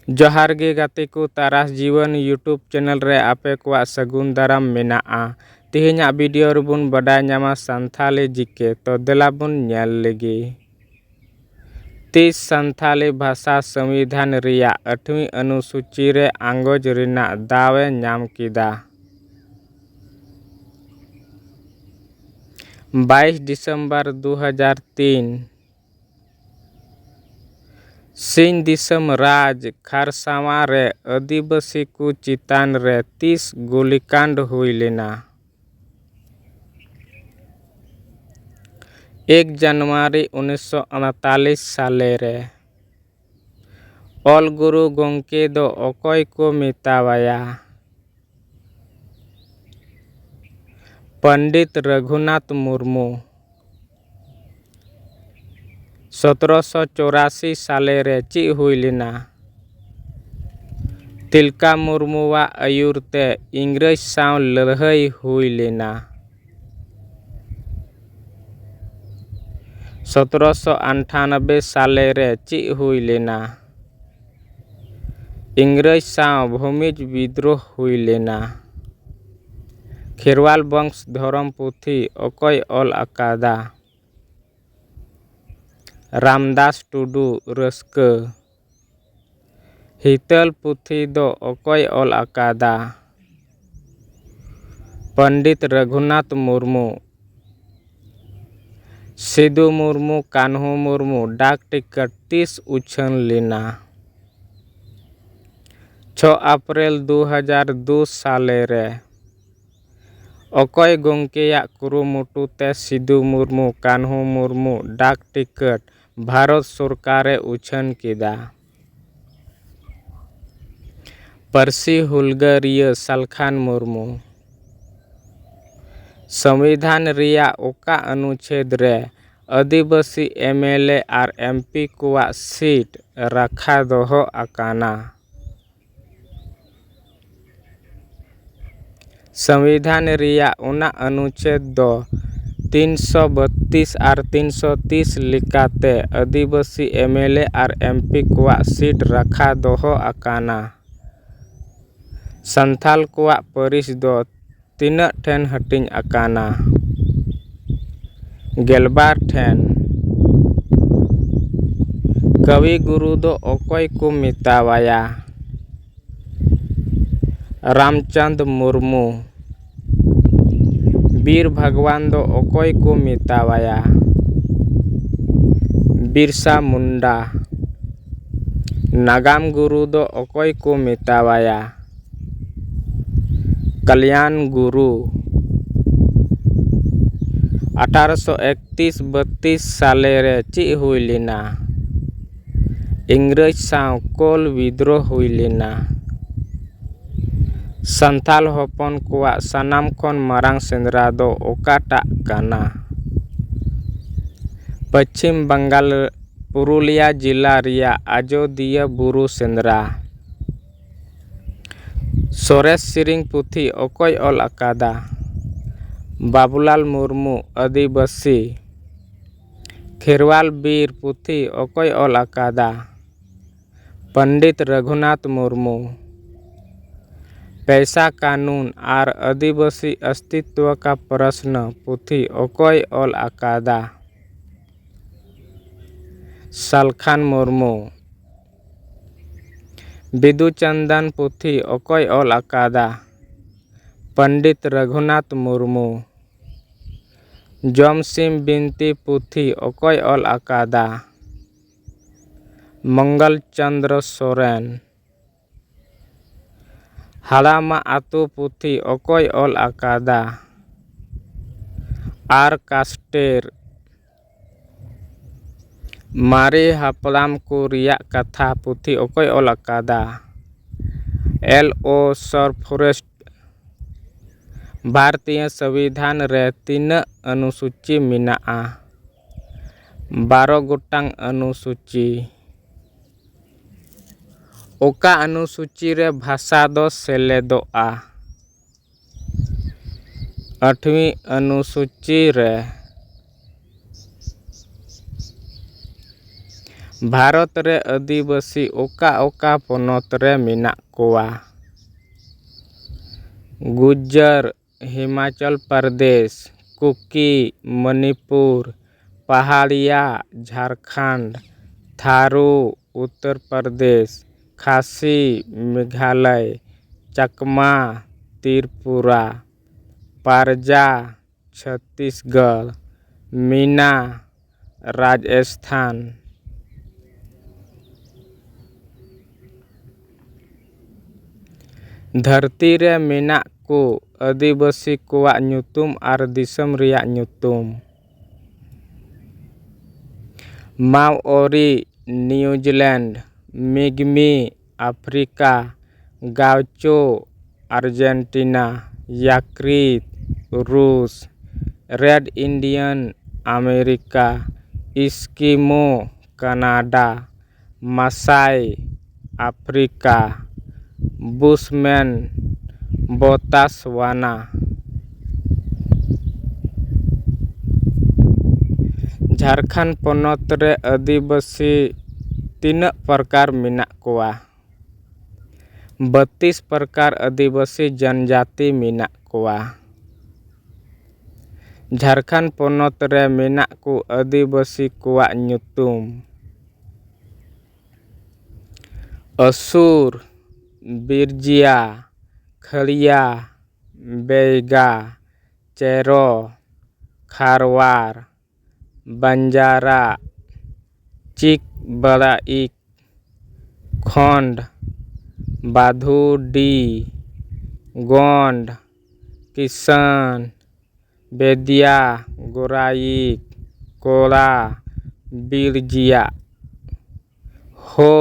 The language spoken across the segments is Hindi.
जोहार गे गाते को तारास जीवन यूट्यूब चैनल रे आपे को सगुन दाराम मेनाआ। तेहेन्या वीडियो रुबुन बडाय ᱧᱟᱢᱟ संथाली जिके तो देलाबुन ᱧᱮᱞ लेगे। 30 संथाली भाषा संविधान रिया 8वीं अनुसूची रे आंगोज रिना दावे ᱧᱟᱢ किदा। 22 दिसंबर 2003 सिंह दिसम राज खारसावा रे आदिवासी को चितान रे 30 गोलीकांड हुई लेना। 1 जनवरी 1948 साले रे ऑल गुरु गोंके दो अकोय को मितावाया। पंडित रघुनाथ मुर्मू 1784 साले रे ची हुई लेना। तिलका मुर्मुवा आयुरते इंग्रज साव लड़ाई हुई लेना। 1798 साले रे ची हुई लेना। इंग्रज साव भूमिज विद्रोह हुई लेना। खेरवाल वंश धर्म पुथी अकोय ऑल अकादा। रामदास टुडू रस्का हितल पुथी दो अकोय ऑल अकादा। पंडित रघुनाथ मुर्मू सिद्धू मुर्मू कान्हू मुर्मू डाक टिकट 30 उछन लेना। 6 अप्रैल 2002 साले रे अकोय गोंकेया कुरुमुटु ते सिद्धू मुर्मू कान्हू मुर्मू डाक टिकट भारत सरकारे उछन किदा। परसी हुलगरिया सलखान मुर्मू संविधान रिया ओका अनुच्छेद रे आदिवासी एमएलए और एमपी को सीट रखा दोहो अकाना। संविधान रिया उना अनुच्छेद दो 332 और 330 लिखाते आदिवासी एमएलए और एमपी को सीट रखा दोहो अकाना। संथाल को परिस दो 3 ठेन हटिंग अकाना। 12 ठेन। कवि गुरु दो अकोय को मितावाया। रामचंद मुर्मू वीर भगवान दो अकोय को मितावाया। बिरसा मुंडा नागाम गुरु दो अकोय को मितावाया। कल्याण गुरु 1831-32 साले रे ची हुई लेना। इंग्रज साव कोल विद्रोह हुई लेना। संथाल होपन को सनाम खन मारांग सेंद्रा दो ओकाटा काना। पश्चिम बंगाल पुरुलिया जिला रिया आजोदिया बुरु सेंद्रा। सोरेस सिरिंग पुथी अकोय ऑल अकादा। बाबूलाल मुर्मू आदिवासी। खेरवाल बीर पुथी अकोय ऑल अकादा। पंडित रघुनाथ मुर्मू पैसा कानून और आदिवासी अस्तित्व का प्रश्न पुथी अकोय ऑल अकादा। सलखान मुर्मू बिदु चंदन पुथी अकोय ऑल अकादा। पंडित रघुनाथ मुर्मू जमसिम बिनती पुथी अकोय ऑल अकादा। मंगल चंद्र सोरेन हाड़ामा आतु पुथी अकोय ऑल अकादा। आर कास्टेर मारे हापलाम को रिया कथा पुथी अकोय ऑल अकादा। एल.ओ. सरफोरेस्ट भारतीय संविधान रे 3 अनुसूची मिनाआ। 12 गोटांग अनुसूची। ओका अनुसूची रे भाषा दो सेलेदोआ। 8वीं अनुसूची रे ᱵᱷᱟᱨᱚᱛ ᱨᱮ ᱟᱹᱫᱤᱵᱟᱹᱥᱤ ᱚᱠᱟ ᱚᱠᱟ ᱯᱚᱱᱚᱛ ᱨᱮ ᱢᱮᱱᱟᱜ ᱠᱚᱣᱟ? ᱜᱩᱡᱽᱡᱟᱨ, ᱦᱤᱢᱟᱪᱚᱞ ᱯᱨᱚᱫᱮᱥ, ᱠᱩᱠᱤ, ᱢᱚᱱᱤᱯᱩᱨ, ᱯᱟᱦᱟᱲᱤয়া, ঝাড়খণ্ড, থারু, উত্তর প্রদেশ, খাসি, মেঘালয়, চাকমা, ত্রিপুরা, পারজা, ছত্তিশগড়, মিনা, রাজস্থান। धरती रे मेनाक को आदिवासी कोवाक nyutum आर दिसम रियाक nyutum। माओरी, न्यूजीलैंड, मिगमी, अफ्रीका, गाउचो, अर्जेंटीना, याक्रित, रूस, red Indian, America, Eskimo, Canada, Maasai, Africa, Bushman, Botswana. Jharkhand पोनोत रे आदिवासी तीना प्रकार मेनाक कोवा? 32 प्रकार आदिवासी जनजाति मेनाक कोवा। झारखंड पोनोत रे मेनाक को आदिवासी कोवाक nyutum। असुर, बिरजिया, खड़िया, बेगा, चेरो, खारवार, बंजारा, चिकबड़ाइक, खोंड, बाधुडी, गोंड, किसान, बेदिया, गोराइक, कोड़ा, बिरजिया। हो,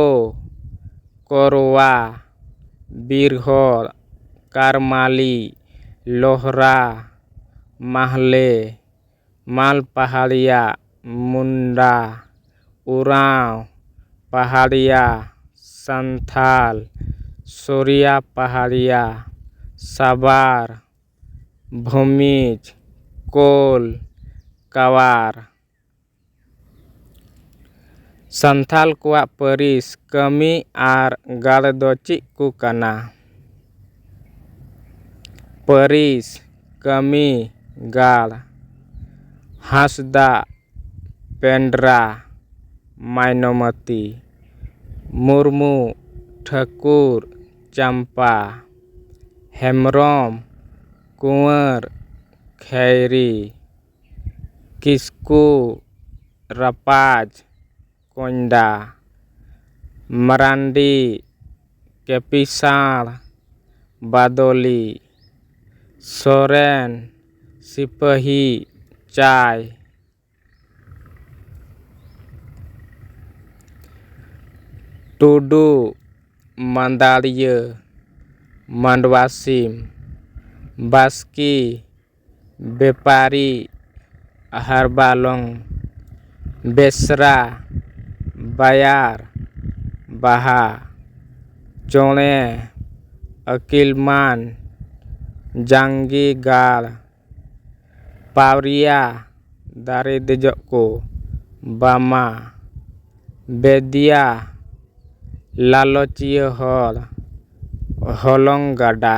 कोरवा, बिरहोर, कारमाली, लोहरा, माहले, माल पहाड़िया, मुंडा, उरांव, पहाड़िया, संथाल, सोरिया पहाड़िया, साबार, भूमिज, कोल, कवार। संथाल कोवाक परिस कमी आर गाड़ दो चेद को काना? परिस, कमी, गाड़, हांसदा, पेंड्रा, माइनोमती, मुर्मू, ठाकुर, चंपा, हेम्ब्रम, कुंवर, खैरी, किस्कू, रपाज, कोंडा, मरांडी, केपिसाण, बादोली, सोरेन, सिपही, चाय। टुडू, मंदाड़िया, मांडवासीम, बास्की, बेपारी, हरबालोंग, बेसरा, बायार, बाहा, चोणे, अकिलमान, जांगी गाड़, पावरिया, दारे देजक को, बामा, बेदिया, लालचिया हर, हलंग गाडा।